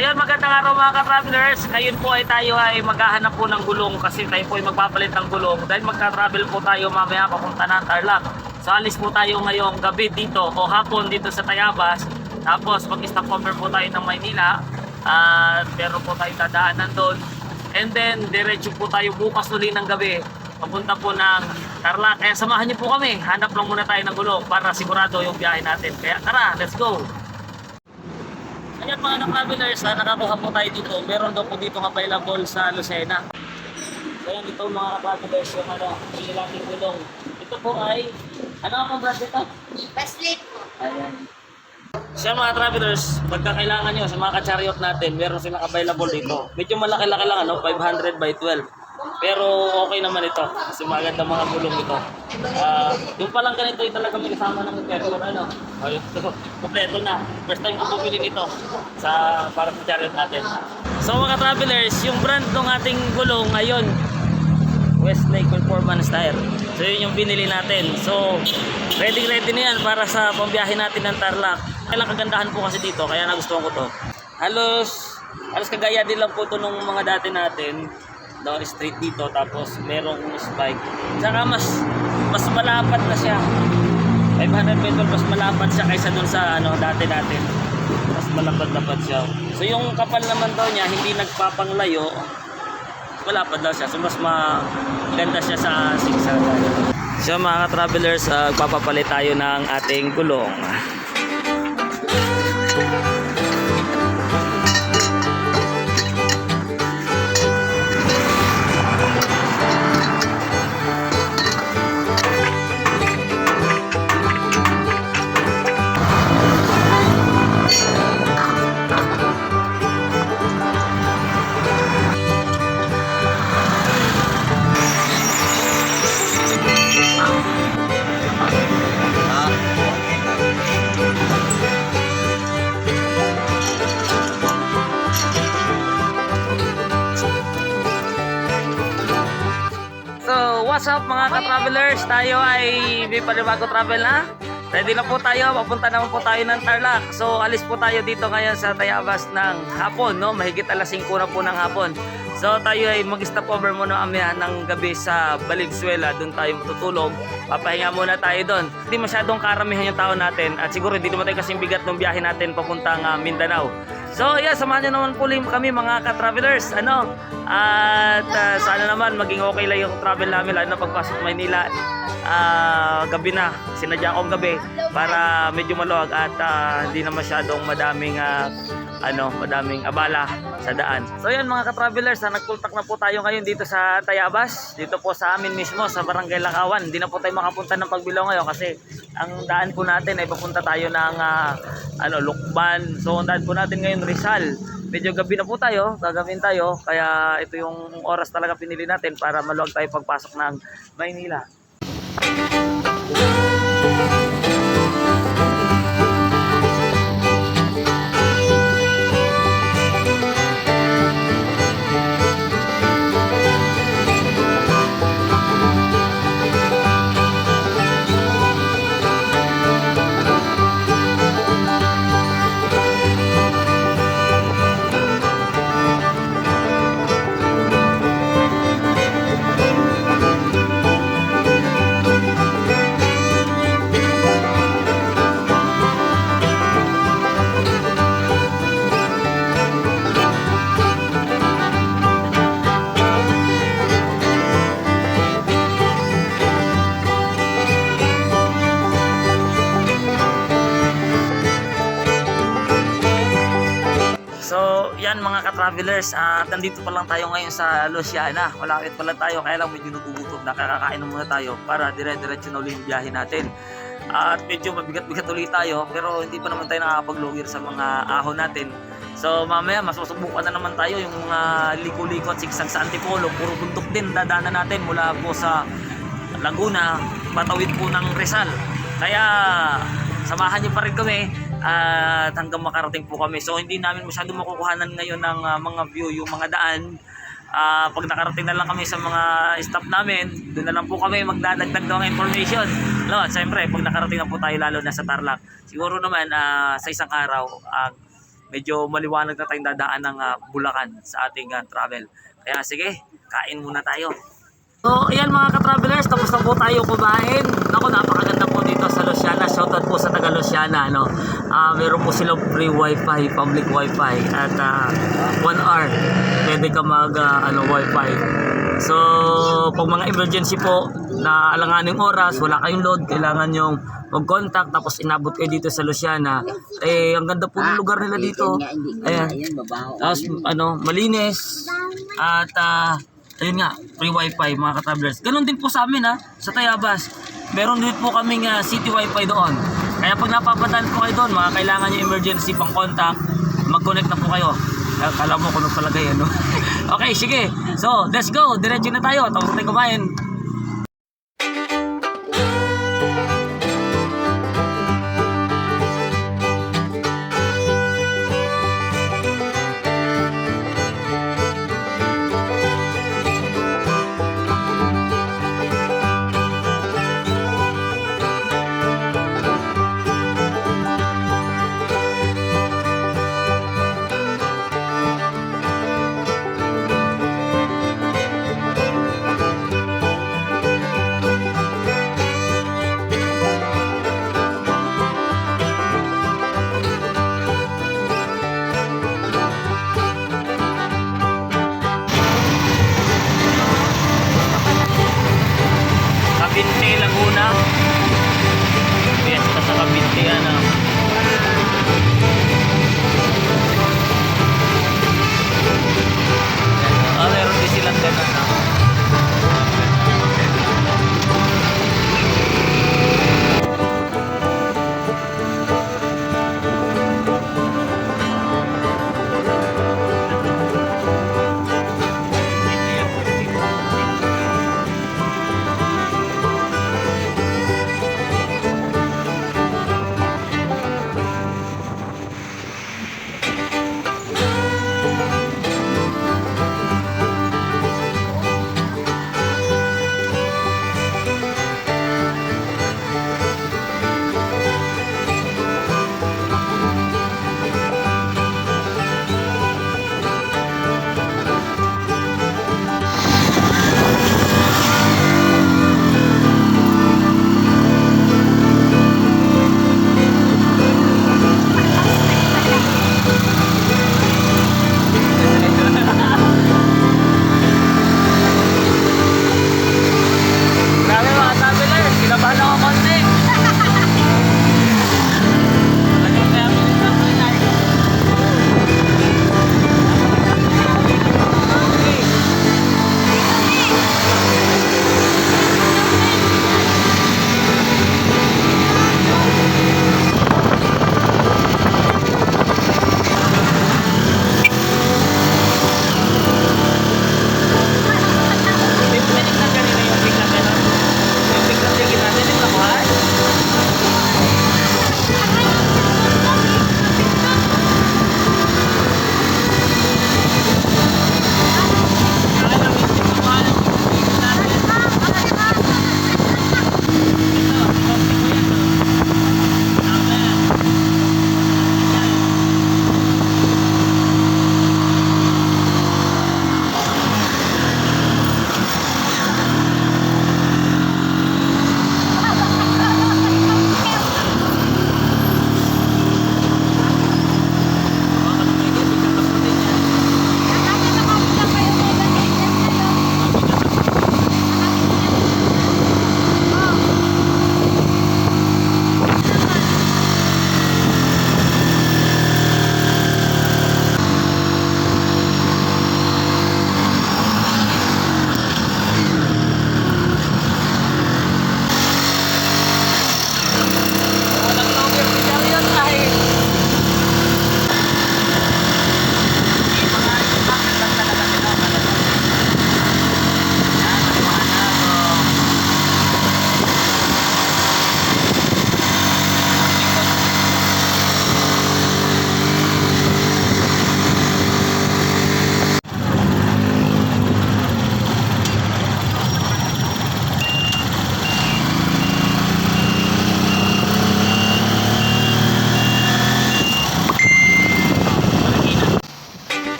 Ayun, magandang araw mga ka-travelers. Ngayon po ay tayo ay maghahanap po ng gulong kasi tayo po ay magpapalit ng gulong dahil magka-travel po tayo mamaya papunta ng Tarlac. So alis po tayo ngayong gabi dito o hapon dito sa Tayabas. Tapos mag-stop over po tayo ng Maynila at meron po tayo dadaanan doon. And then diretso po tayo bukas uli ng gabi papunta po ng Tarlac. Kaya samahan niyo po kami. Hanap lang muna tayo ng gulong para sigurado yung biyahe natin. Kaya tara, let's go! Ayan mga ka-travelers, nakakuha po tayo dito. Meron daw po dito available sa Lucena. So ayan dito mga ka-travelers, yung pili natin gulong. Ito po ay, ano ang brand ito? Baslit po. Ayan. Siya mga travelers, pagka kailangan nyo sa mga ka-chariot natin, meron silang available dito. Medyo malaki-laki lang, 500 by 12. Pero okay naman ito, kasi maganda mga gulong ito. Yung palang ganito, yung talaga may kasama ng interior, ayun, kompleto na. First time ko bumili nito para sa chariot natin. So mga travelers, yung brand ng ating gulong ngayon, Westlake Performance Tire. So yun yung binili natin. So ready na yan para sa pambiyahe natin ng Tarlac. Kailang kagandahan po kasi dito, kaya nagustuhan ko to. Halos kagaya din lang po ito nung mga dati natin. Down street dito, tapos merong spike. Saka mas malapad na siya. 500 meter mas malapad siya kaysa dun sa dati natin. Mas malapad-lapad siya. So yung kapal naman daw niya hindi nagpapanglayo. Malapad daw siya. So mas maganda siya sa zigzag. So mga travelers, papapalit tayo ng ating gulong. What's up mga ka-travelers? Tayo ay may panibago travel na. Ready na po tayo. Papunta naman po tayo ng Tarlac. So alis po tayo dito ngayon sa Tayabas ng hapon, Mahigit alas 5 na po ng hapon. So tayo ay mag-stop over muna amaya ng gabi sa Valenzuela. Doon tayo matutulog. Papahinga muna tayo doon. Hindi masyadong karamihan yung tao natin at siguro hindi naman tayo kasing bigat ng biyahe natin papuntang Mindanao. So yeah, samahan nyo naman po kami mga ka-travelers. At sana naman maging okay lang yung travel namin lalo na pagpasok Maynila. Gabi na, sinadya akong gabi para medyo maluwag at hindi na masyadong madaming abala sa daan. So yan mga ka-travelers, nagkultak na po tayo ngayon dito sa Tayabas. Dito po sa amin mismo sa Barangay Lakawan. Hindi na po tayo makapunta ng Pagbilao ngayon kasi ang daan po natin ay papunta tayo ng Lukban. So ang daan po natin ngayon Rizal. Medyo gabi na po tayo, gagawin tayo. Kaya ito yung oras talaga pinili natin para maluwag tayo pagpasok ng Maynila. So yan mga ka-travelers, nandito pa lang tayo ngayon sa Luciana. Malapit pa lang tayo, kaya lang medyo nagugutom na. Kakakain na muna tayo para dire-diretso na ulit yung biyahe natin. At medyo mabigat-bigat ulit tayo, pero hindi pa naman tayo nakakapaglugir sa mga ahon natin. So mamaya masusubukan na naman tayo yung mga liko-liko at sigsag sa Antipolo. Puro bundok din dadaanan natin mula po sa Laguna, patawid po ng Rizal. Kaya samahan niyo pa rin kami at hanggang makarating po kami. So hindi namin masyadong makukuhanan ngayon ng mga view, yung mga daan. Pag nakarating na lang kami sa mga stop namin, doon na lang po kami magdadagdag ng information. No, at siyempre, pag nakarating na po tayo lalo na sa Tarlac, siguro naman sa isang araw, medyo maliwanag na tayong dadaan ng Bulacan sa ating travel. Kaya sige, kain muna tayo. So, ayan mga ka-travelers, tapos na po tayo kumain. Naku, napakaganda po dito sa Luciana. Shoutout po sa taga Luciana, no. Meron po silang free wifi, public wifi at 1 hour pwede ka mag wifi. So, pag mga emergency po na alanganing oras, wala kayong load, kailangan yung mag-contact tapos inabot kayo dito sa Luciana. Ang ganda po ng lugar nila dito. Ayan. Tapos malinis at ayun nga, free wifi mga ka-travelers. Ganon din po sa amin sa Tayabas. Meron din po kaming city wifi doon. Kaya pag napapadaan po kayo doon, mga kailangan nyo emergency pang contact, mag-connect na po kayo. Kala mo kung ano palagay, ano? Okay, sige. So, let's go. Diretso na tayo. Tapos natin kumain.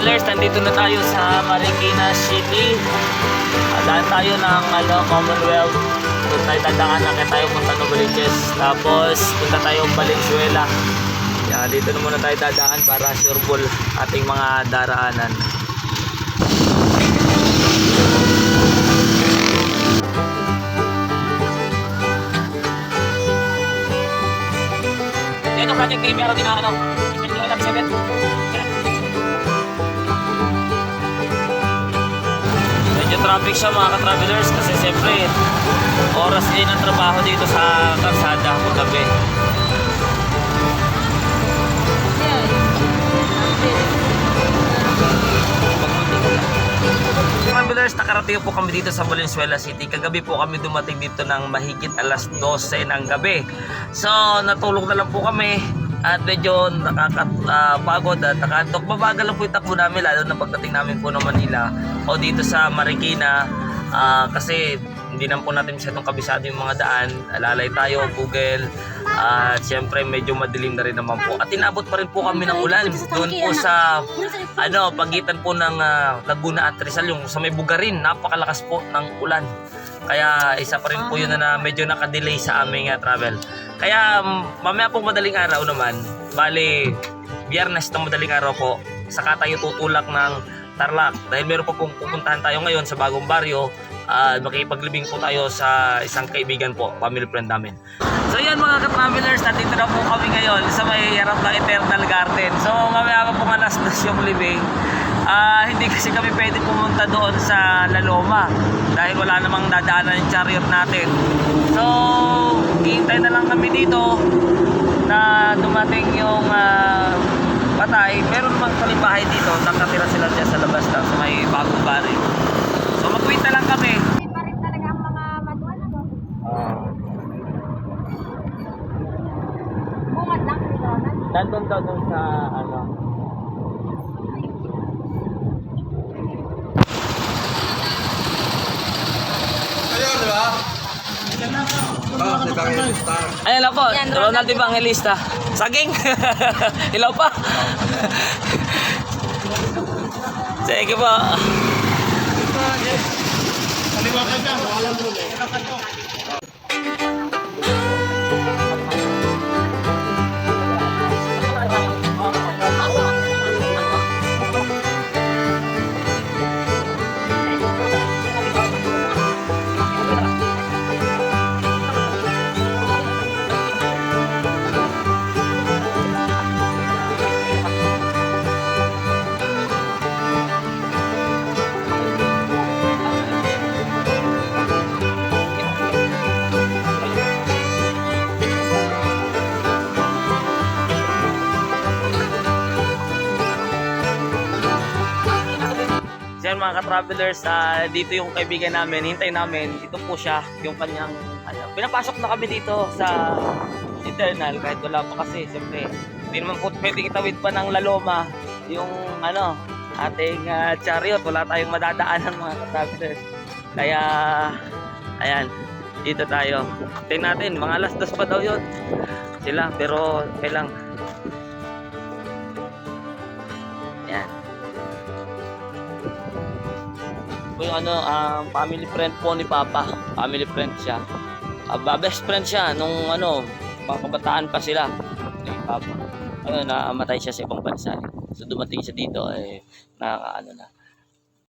travelers, nandito na tayo sa Marikina City. Daan tayo ng Commonwealth. Doon tayo dadaan, nakita tayo punta Novaliches. Tapos punta tayo Valenzuela. Kaya dito na muna tayo dadaan para sureball ating mga daraanan. Ito project team, meron din na Lab 7. Medyo traffic siya mga ka-travelers kasi siyempre oras din ang trabaho dito sa kalsada kung gabi. Travelers, nakarating po kami dito sa Valenzuela City. Kagabi po kami dumating dito ng mahigit alas 12 ng gabi. So, natulog na lang po kami at medyo nakakapagod at nakaantok. Mabagal lang po yung takbo namin lalo na pagdating namin po ng Manila o dito sa Marikina kasi hindi naman po natin masyadong kabisado yung mga daan. Alalay tayo, Google, at syempre medyo madilim na rin naman po. At inabot pa rin po kami ng ulan doon po sa pagitan po ng Laguna at Rizal, yung sa may Bugarin. Napakalakas po ng ulan. Kaya isa pa rin po yun na medyo nakadelay sa aming travel. Kaya mamaya pong madaling araw naman, bali Biyernes ng madaling araw po, saka tayo tutulak ng Tarlac. Dahil meron pa pong pupuntahan tayo ngayon sa bagong baryo. Makipaglibing po tayo sa isang kaibigan po, family friend namin. So yan mga ka-travelers, nandito na po kami ngayon sa may harap ng Eternal Garden. So mamaya pa po alas 2 yung libing. Hindi kasi kami pwede pumunta doon sa La Loma dahil wala namang dadaanan yung chariot natin. So hihintay na lang kami dito na dumating yung patay. Meron namang kalimbahay dito, nakatira sila dyan sa labas lang sa may bagong baryo. So mag-wait na lang kami. Hindi pa rin talaga ang mga maduan ano? Bungad lang rin doon. Nandun daw dun sa Ayun, di ba? Si Evangelista. Ayan lang po, Yan, Ronald Evangelista. Saging! Ilaw pa! Sige po. Yan mga ka-travelers, dito yung kaibigan namin, hintay namin, ito po siya, yung kanyang, pinapasok na kami dito sa Eternal, kahit wala pa kasi, siyempre, hindi naman po pwedeng itawid pa ng La Loma, yung ating chariot, wala tayong madadaanan mga ka-travelers. Kaya, ayan, dito tayo. Tingnan natin, mga alas 2 pa daw yun sila, pero kailang, ayan. Yung family friend po ni Papa. Family friend siya. Best friend siya nung mga kabataan pa sila ni Papa. Ayun, namatay siya sa ibang bansa. So dumating siya dito na